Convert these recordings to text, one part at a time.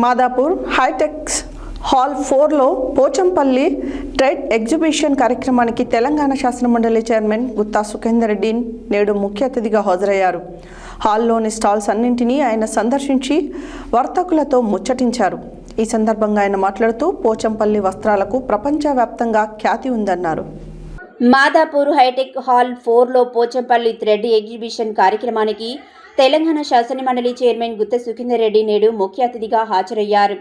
Madhapur Hitex hall 4లో Pochampally trade exhibition కార్యక్రమానికి తెలంగాణ శాసనమండలి చైర్మన్ గుత్తా సుఖేందర్ రెడ్డి నేడు ముఖ్య అతిథిగా హాజరయ్యారు. హాల్లోని స్టాల్స్ అన్నింటినీ ఆయన సందర్శించి వర్తకులతో ముచ్చటించారు. ఈ సందర్భంగా ఆయన మాట్లాడుతూ పోచంపల్లి వస్త్రాలకు ప్రపంచవ్యాప్తంగా ఖ్యాతి ఉందన్నారు. మాదాపూర్ హైటెక్ హాల్ 4లో పోచంపల్లి థ్రెడ్ ఎగ్జిబిషన్ కార్యక్రమానికి తెలంగాణ శాసనమండలి చైర్మన్ గుత్తా సుఖేందర్ రెడ్డి నేడు ముఖ్య అతిథిగా హాజరయ్యారు.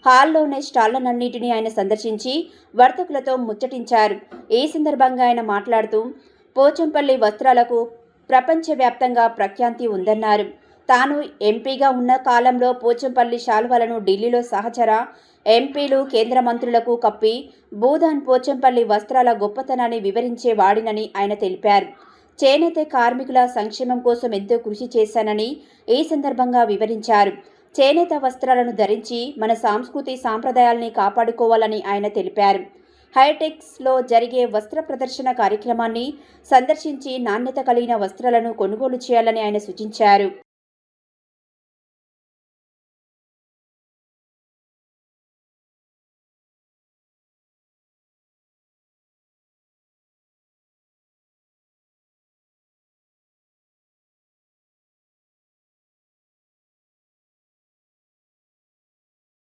హాల్లోని స్టాళ్లన్నింటినీ ఆయన సందర్శించి వర్తకులతో ముచ్చటించారు. ఈ సందర్భంగా ఆయన మాట్లాడుతూ పోచంపల్లి వస్త్రాలకు ప్రపంచవ్యాప్తంగా ప్రఖ్యాతి ఉందన్నారు. తాను ఎంపీగా ఉన్న కాలంలో పోచంపల్లి శాలువాలను ఢిల్లీలో సహచర ఎంపీలు, కేంద్ర మంత్రులకు కప్పి భూదాన్ పోచంపల్లి వస్త్రాల గొప్పతనాన్ని వివరించేవాడినని ఆయన తెలిపారు. చేనేత కార్మికుల సంక్షేమం కోసం ఎంతో కృషి చేశానని ఈ సందర్భంగా వివరించారు. చేనేత వస్త్రాలను ధరించి మన సంస్కృతి సాంప్రదాయాల్ని కాపాడుకోవాలని ఆయన తెలిపారు. హైటెక్స్లో జరిగే వస్త్ర ప్రదర్శన కార్యక్రమాన్ని సందర్శించి నాణ్యత కలిగిన వస్త్రాలను కొనుగోలు చేయాలని ఆయన సూచించారు.